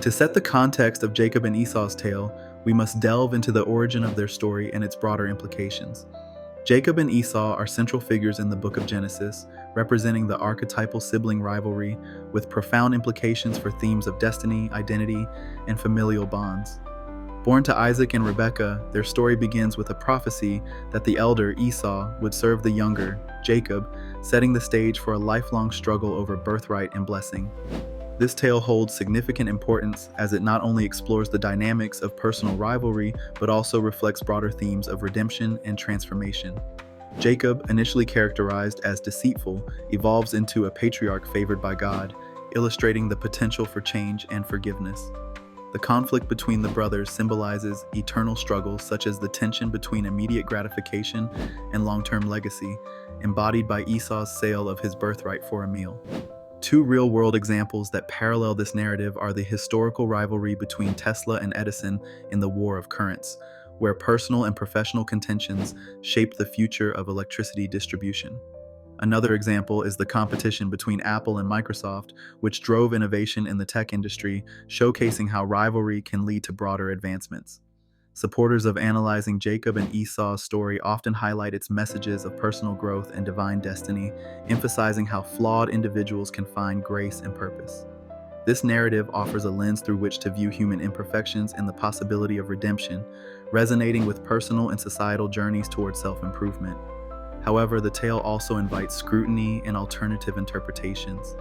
To set the context of Jacob and Esau's tale, we must delve into the origin of their story and its broader implications. Jacob and Esau are central figures in the book of Genesis, representing the archetypal sibling rivalry with profound implications for themes of destiny, identity, and familial bonds. Born to Isaac and Rebekah, their story begins with a prophecy that the elder, Esau, would serve the younger, Jacob, setting the stage for a lifelong struggle over birthright and blessing. This tale holds significant importance as it not only explores the dynamics of personal rivalry, but also reflects broader themes of redemption and transformation. Jacob, initially characterized as deceitful, evolves into a patriarch favored by God, illustrating the potential for change and forgiveness. The conflict between the brothers symbolizes eternal struggles such as the tension between immediate gratification and long-term legacy, embodied by Esau's sale of his birthright for a meal. Two real-world examples that parallel this narrative are the historical rivalry between Tesla and Edison in the War of Currents, where personal and professional contentions shaped the future of electricity distribution. Another example is the competition between Apple and Microsoft, which drove innovation in the tech industry, showcasing how rivalry can lead to broader advancements. Supporters of analyzing Jacob and Esau's story often highlight its messages of personal growth and divine destiny, emphasizing how flawed individuals can find grace and purpose. This narrative offers a lens through which to view human imperfections and the possibility of redemption, resonating with personal and societal journeys toward self-improvement. However, the tale also invites scrutiny and alternative interpretations.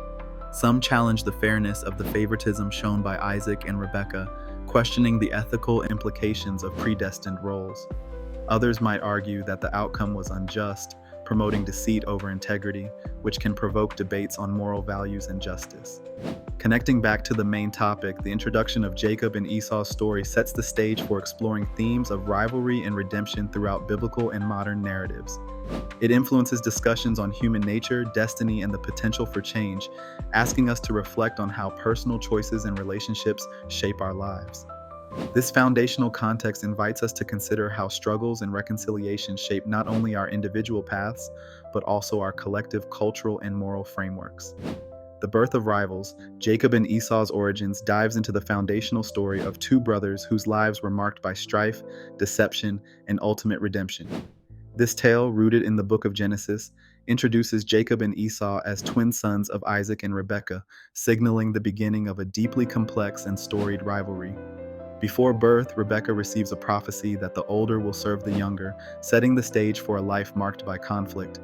Some challenge the fairness of the favoritism shown by Isaac and Rebekah, questioning the ethical implications of predestined roles. Others might argue that the outcome was unjust, promoting deceit over integrity, which can provoke debates on moral values and justice. Connecting back to the main topic, the introduction of Jacob and Esau's story sets the stage for exploring themes of rivalry and redemption throughout biblical and modern narratives. It influences discussions on human nature, destiny, and the potential for change, asking us to reflect on how personal choices and relationships shape our lives. This foundational context invites us to consider how struggles and reconciliation shape not only our individual paths, but also our collective cultural and moral frameworks. The Birth of Rivals, Jacob and Esau's Origins dives into the foundational story of two brothers whose lives were marked by strife, deception, and ultimate redemption. This tale, rooted in the book of Genesis, introduces Jacob and Esau as twin sons of Isaac and Rebekah, signaling the beginning of a deeply complex and storied rivalry. Before birth, Rebekah receives a prophecy that the older will serve the younger, setting the stage for a life marked by conflict.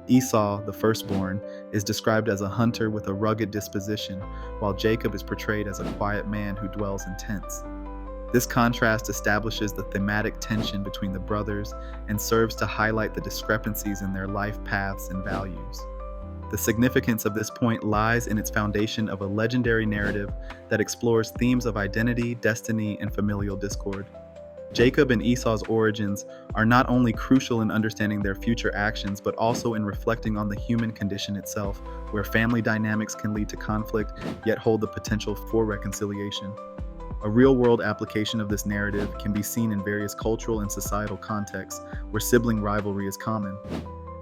Esau, the firstborn, is described as a hunter with a rugged disposition, while Jacob is portrayed as a quiet man who dwells in tents. This contrast establishes the thematic tension between the brothers and serves to highlight the discrepancies in their life paths and values. The significance of this point lies in its foundation of a legendary narrative that explores themes of identity, destiny, and familial discord. Jacob and Esau's origins are not only crucial in understanding their future actions, but also in reflecting on the human condition itself, where family dynamics can lead to conflict, yet hold the potential for reconciliation. A real-world application of this narrative can be seen in various cultural and societal contexts where sibling rivalry is common.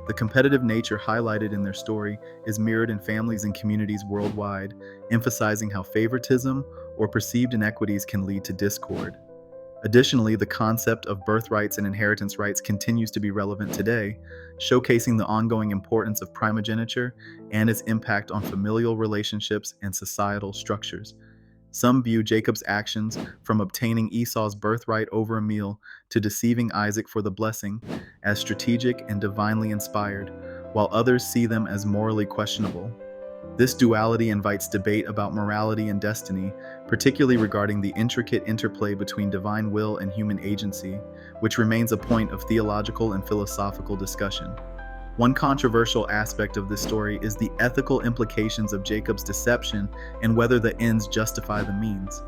The competitive nature highlighted in their story is mirrored in families and communities worldwide, emphasizing how favoritism or perceived inequities can lead to discord. Additionally, the concept of birthrights and inheritance rights continues to be relevant today, showcasing the ongoing importance of primogeniture and its impact on familial relationships and societal structures. Some view Jacob's actions, from obtaining Esau's birthright over a meal to deceiving Isaac for the blessing, as strategic and divinely inspired, while others see them as morally questionable. This duality invites debate about morality and destiny, particularly regarding the intricate interplay between divine will and human agency, which remains a point of theological and philosophical discussion. One controversial aspect of this story is the ethical implications of Jacob's deception and whether the ends justify the means.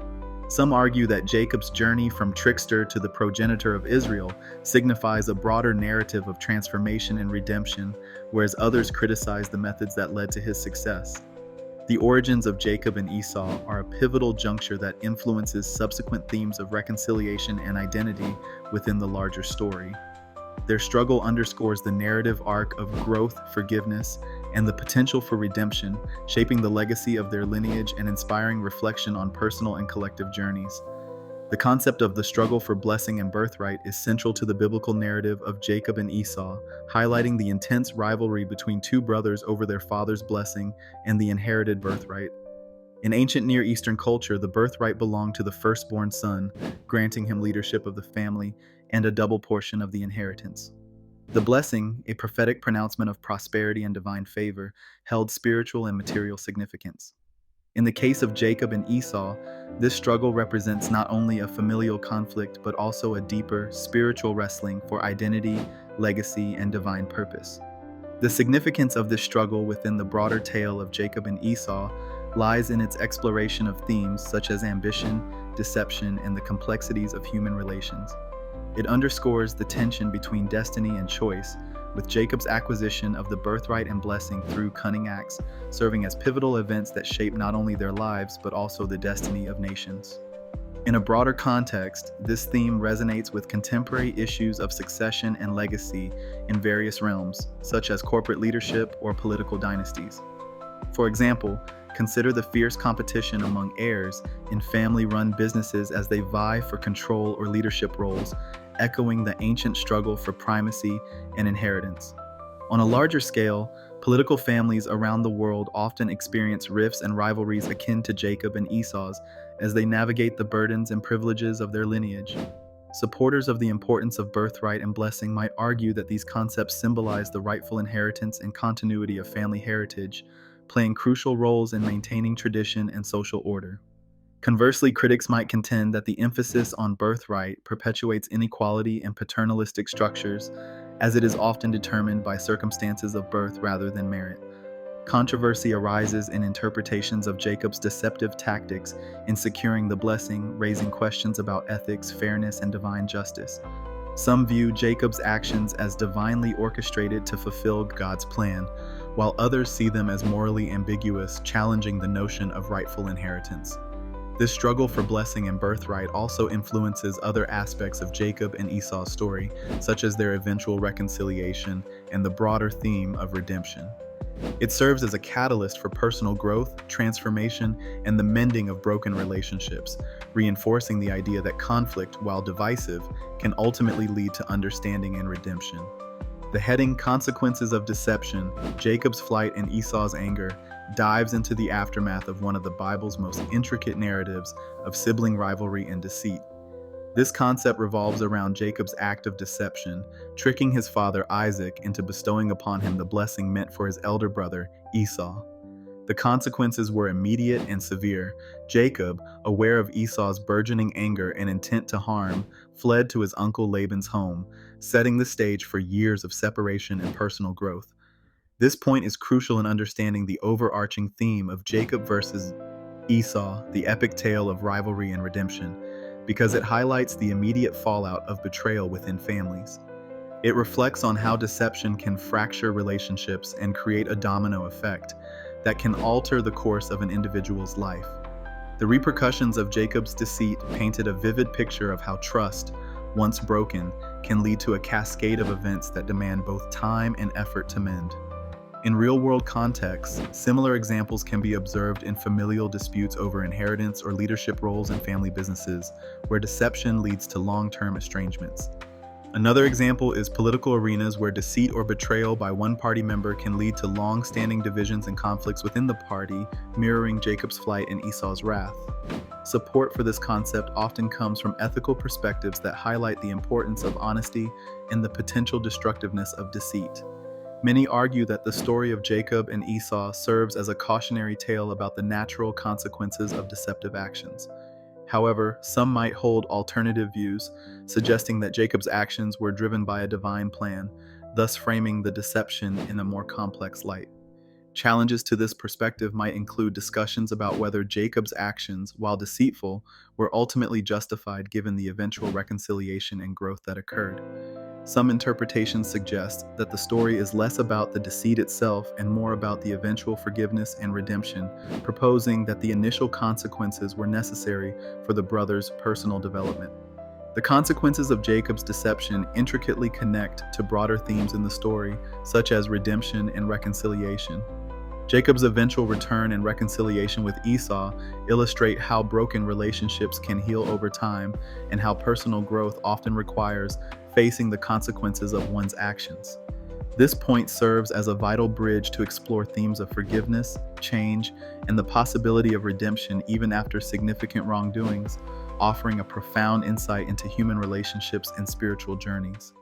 Some argue that Jacob's journey from trickster to the progenitor of Israel signifies a broader narrative of transformation and redemption, whereas others criticize the methods that led to his success. The origins of Jacob and Esau are a pivotal juncture that influences subsequent themes of reconciliation and identity within the larger story. Their struggle underscores the narrative arc of growth, forgiveness, and the potential for redemption, shaping the legacy of their lineage and inspiring reflection on personal and collective journeys. The concept of the struggle for blessing and birthright is central to the biblical narrative of Jacob and Esau, highlighting the intense rivalry between two brothers over their father's blessing and the inherited birthright. In ancient Near Eastern culture, the birthright belonged to the firstborn son, granting him leadership of the family and a double portion of the inheritance. The blessing, a prophetic pronouncement of prosperity and divine favor, held spiritual and material significance. In the case of Jacob and Esau, this struggle represents not only a familial conflict but also a deeper, spiritual wrestling for identity, legacy, and divine purpose. The significance of this struggle within the broader tale of Jacob and Esau lies in its exploration of themes such as ambition, deception, and the complexities of human relations. It underscores the tension between destiny and choice, with Jacob's acquisition of the birthright and blessing through cunning acts serving as pivotal events that shape not only their lives but also the destiny of nations. In a broader context, this theme resonates with contemporary issues of succession and legacy in various realms, such as corporate leadership or political dynasties. For example, consider the fierce competition among heirs in family-run businesses as they vie for control or leadership roles, echoing the ancient struggle for primacy and inheritance. On a larger scale, political families around the world often experience rifts and rivalries akin to Jacob and Esau's as they navigate the burdens and privileges of their lineage. Supporters of the importance of birthright and blessing might argue that these concepts symbolize the rightful inheritance and continuity of family heritage, playing crucial roles in maintaining tradition and social order. Conversely, critics might contend that the emphasis on birthright perpetuates inequality and paternalistic structures, as it is often determined by circumstances of birth rather than merit. Controversy arises in interpretations of Jacob's deceptive tactics in securing the blessing, raising questions about ethics, fairness, and divine justice. Some view Jacob's actions as divinely orchestrated to fulfill God's plan, while others see them as morally ambiguous, challenging the notion of rightful inheritance. This struggle for blessing and birthright also influences other aspects of Jacob and Esau's story, such as their eventual reconciliation and the broader theme of redemption. It serves as a catalyst for personal growth, transformation, and the mending of broken relationships, reinforcing the idea that conflict, while divisive, can ultimately lead to understanding and redemption. The heading Consequences of Deception, Jacob's Flight and Esau's Anger, dives into the aftermath of one of the Bible's most intricate narratives of sibling rivalry and deceit. This concept revolves around Jacob's act of deception, tricking his father Isaac into bestowing upon him the blessing meant for his elder brother Esau. The consequences were immediate and severe. Jacob, aware of Esau's burgeoning anger and intent to harm, fled to his uncle Laban's home, setting the stage for years of separation and personal growth. This point is crucial in understanding the overarching theme of Jacob versus Esau, the epic tale of rivalry and redemption, because it highlights the immediate fallout of betrayal within families. It reflects on how deception can fracture relationships and create a domino effect that can alter the course of an individual's life. The repercussions of Jacob's deceit painted a vivid picture of how trust, once broken, can lead to a cascade of events that demand both time and effort to mend. In real-world contexts, similar examples can be observed in familial disputes over inheritance or leadership roles in family businesses, where deception leads to long-term estrangements. Another example is political arenas where deceit or betrayal by one party member can lead to long-standing divisions and conflicts within the party, mirroring Jacob's flight and Esau's wrath. Support for this concept often comes from ethical perspectives that highlight the importance of honesty and the potential destructiveness of deceit. Many argue that the story of Jacob and Esau serves as a cautionary tale about the natural consequences of deceptive actions. However, some might hold alternative views, suggesting that Jacob's actions were driven by a divine plan, thus framing the deception in a more complex light. Challenges to this perspective might include discussions about whether Jacob's actions, while deceitful, were ultimately justified given the eventual reconciliation and growth that occurred. Some interpretations suggest that the story is less about the deceit itself and more about the eventual forgiveness and redemption, proposing that the initial consequences were necessary for the brothers' personal development. The consequences of Jacob's deception intricately connect to broader themes in the story, such as redemption and reconciliation. Jacob's eventual return and reconciliation with Esau illustrate how broken relationships can heal over time and how personal growth often requires facing the consequences of one's actions. This point serves as a vital bridge to explore themes of forgiveness, change, and the possibility of redemption even after significant wrongdoings, offering a profound insight into human relationships and spiritual journeys.